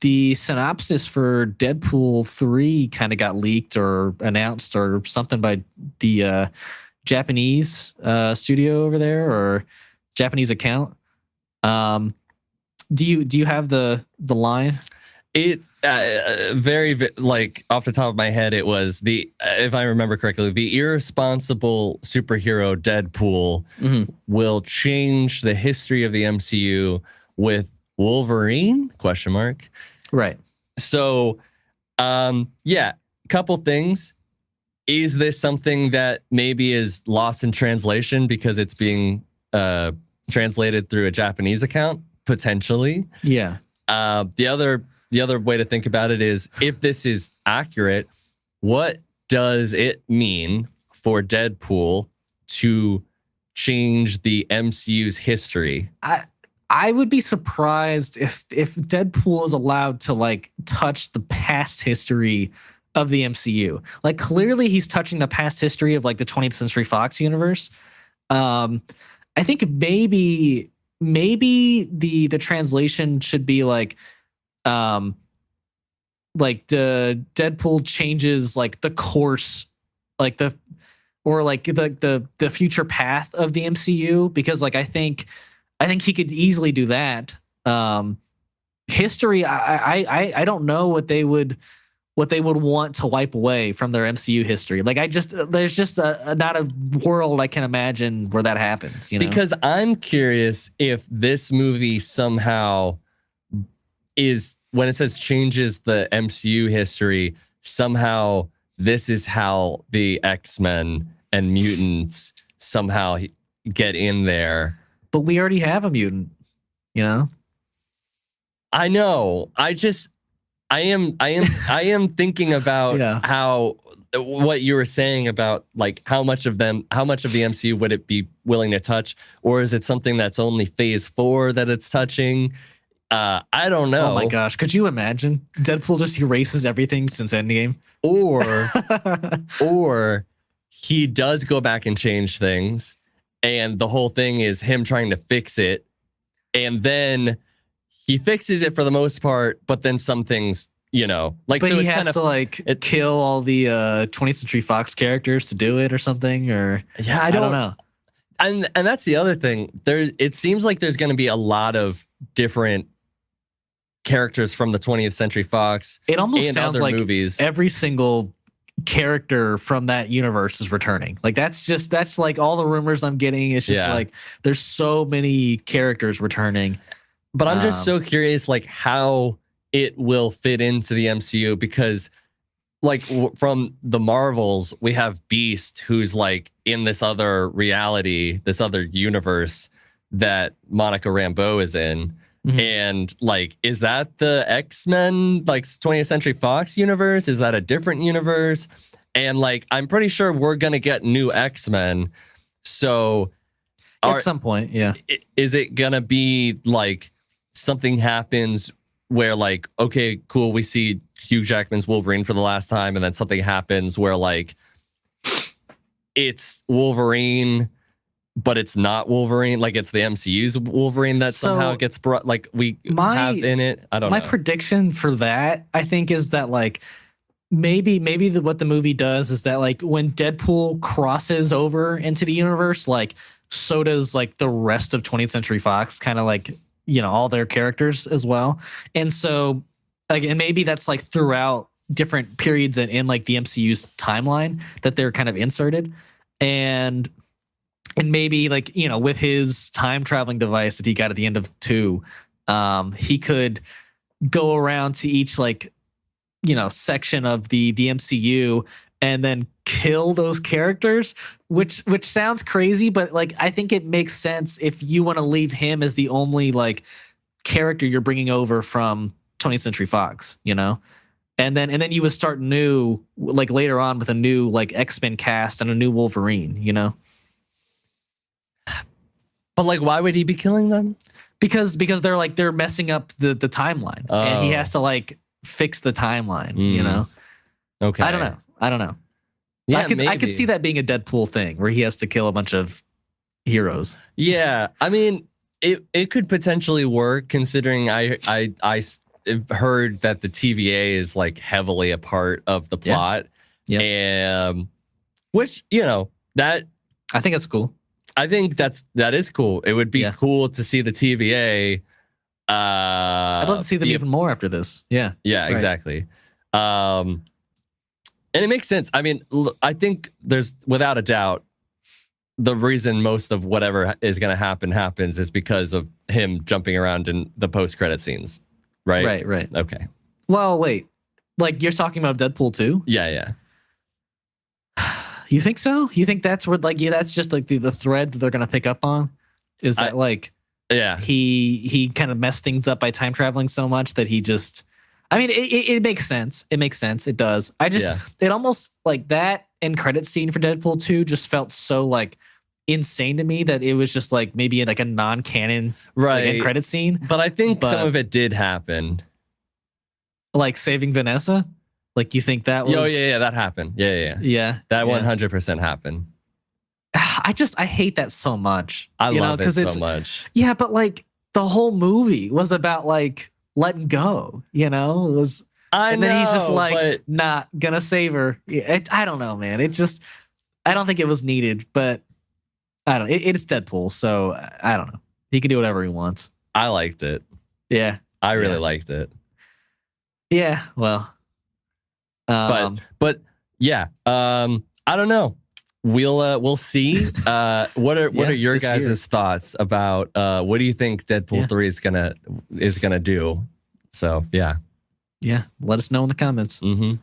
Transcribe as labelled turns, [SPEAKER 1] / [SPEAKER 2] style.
[SPEAKER 1] the synopsis for Deadpool 3 kind of got leaked or announced or something by the Japanese studio over there or Japanese account. Do you have the line?
[SPEAKER 2] It very like off the top of my head, it was if I remember correctly, the irresponsible superhero Deadpool will change the history of the MCU with Wolverine ?
[SPEAKER 1] Right.
[SPEAKER 2] So, couple things. Is this something that maybe is lost in translation because it's being translated through a Japanese account? Potentially.
[SPEAKER 1] Yeah.
[SPEAKER 2] The other way to think about it is, if this is accurate, what does it mean for Deadpool to change the MCU's history?
[SPEAKER 1] I would be surprised if Deadpool is allowed to like touch the past history of the MCU. Like clearly he's touching the past history of like the 20th Century Fox universe. I think maybe the translation should be like the Deadpool changes like the course, like the future path of the MCU, because like I think he could easily do that. History, I don't know what they would want to wipe away from their MCU history. Like there's just not a world I can imagine where that happens, you know?
[SPEAKER 2] Because I'm curious if this movie somehow is, when it says changes the MCU history, somehow this is how the X-Men and mutants somehow get in there.
[SPEAKER 1] But we already have a mutant, you know?
[SPEAKER 2] I know. I am thinking about how, what you were saying about like how much of the MCU would it be willing to touch, or is it something that's only phase 4 that it's touching? I don't know.
[SPEAKER 1] Oh my gosh, could you imagine Deadpool just erases everything since Endgame?
[SPEAKER 2] Or he does go back and change things, and the whole thing is him trying to fix it, and then he fixes it for the most part, but then some things, you know, like,
[SPEAKER 1] but
[SPEAKER 2] so
[SPEAKER 1] he
[SPEAKER 2] it's
[SPEAKER 1] has
[SPEAKER 2] kind
[SPEAKER 1] to
[SPEAKER 2] of
[SPEAKER 1] like kill all the 20th Century Fox characters to do it or something, or
[SPEAKER 2] I don't
[SPEAKER 1] know.
[SPEAKER 2] And that's the other thing. It seems like there's going to be a lot of different characters from the 20th Century Fox.
[SPEAKER 1] It almost
[SPEAKER 2] and
[SPEAKER 1] sounds
[SPEAKER 2] other
[SPEAKER 1] like
[SPEAKER 2] movies.
[SPEAKER 1] Every single character from that universe is returning. Like that's like all the rumors I'm getting. It's just like there's so many characters returning.
[SPEAKER 2] But I'm just so curious, like how it will fit into the MCU, because like from the Marvels, we have Beast, who's like in this other reality, this other universe that Monica Rambeau is in. Mm-hmm. And like, is that the X-Men, like 20th Century Fox universe? Is that a different universe? And like, I'm pretty sure we're going to get new X-Men. So
[SPEAKER 1] at some point,
[SPEAKER 2] is it going to be like something happens where like, okay, cool, we see Hugh Jackman's Wolverine for the last time, and then something happens where like it's Wolverine, but it's not Wolverine, like it's the MCU's Wolverine that somehow gets brought, like we have in it. I don't know.
[SPEAKER 1] My prediction for that, I think, is that like maybe what the movie does is that like when Deadpool crosses over into the universe, like so does like the rest of 20th Century Fox, kind of like, you know, all their characters as well. And so like, and maybe that's like throughout different periods in like the MCU's timeline that they're kind of inserted. And maybe like, you know, with his time traveling device that he got at the end of 2, he could go around to each like, you know, section of the MCU and then kill those characters, which sounds crazy, but like I think it makes sense if you want to leave him as the only like character you're bringing over from 20th Century Fox, you know? And then you would start new, like later on with a new like X-Men cast and a new Wolverine, you know?
[SPEAKER 2] But like, why would he be killing them?
[SPEAKER 1] Because they're messing up the timeline, and he has to like fix the timeline, you know?
[SPEAKER 2] Okay.
[SPEAKER 1] I don't know.
[SPEAKER 2] Yeah,
[SPEAKER 1] I could see that being a Deadpool thing where he has to kill a bunch of heroes.
[SPEAKER 2] Yeah. I mean, it could potentially work, considering I heard that the TVA is like heavily a part of the plot.
[SPEAKER 1] Yeah.
[SPEAKER 2] And which, that
[SPEAKER 1] I think that's cool.
[SPEAKER 2] I think that is cool. It would be cool to see the TVA.
[SPEAKER 1] I'd love to see them even more after this. Yeah.
[SPEAKER 2] Yeah, exactly. And it makes sense. I mean, I think there's without a doubt the reason most of whatever is going to happens is because of him jumping around in the post-credit scenes, right?
[SPEAKER 1] Right.
[SPEAKER 2] Okay.
[SPEAKER 1] Well, wait. Like you're talking about Deadpool 2?
[SPEAKER 2] Yeah.
[SPEAKER 1] You think so? You think that's where that's just like the thread that they're going to pick up on? Is that he kind of messed things up by time traveling so much that he just I mean, it makes sense. It makes sense. It does. It almost like that end credit scene for Deadpool 2 just felt so like insane to me that it was just like maybe like a non-canon end credit scene.
[SPEAKER 2] But I think some of it did happen.
[SPEAKER 1] Like saving Vanessa? Like you think that was...
[SPEAKER 2] Oh, yeah, that happened. Yeah. That 100% happened.
[SPEAKER 1] I hate that so much.
[SPEAKER 2] I love it so much.
[SPEAKER 1] Yeah, but like the whole movie was about like letting go, it was, and then he's just like not gonna save her. I don't know, man. I don't think it was needed, but I don't. It's Deadpool, so I don't know. He can do whatever he wants.
[SPEAKER 2] I liked it.
[SPEAKER 1] Yeah,
[SPEAKER 2] I really liked it.
[SPEAKER 1] Yeah, well,
[SPEAKER 2] but yeah, I don't know. We'll see. What are your guys' thoughts about what do you think Deadpool 3 is gonna do? So yeah.
[SPEAKER 1] Let us know in the comments.
[SPEAKER 2] Mm-hmm.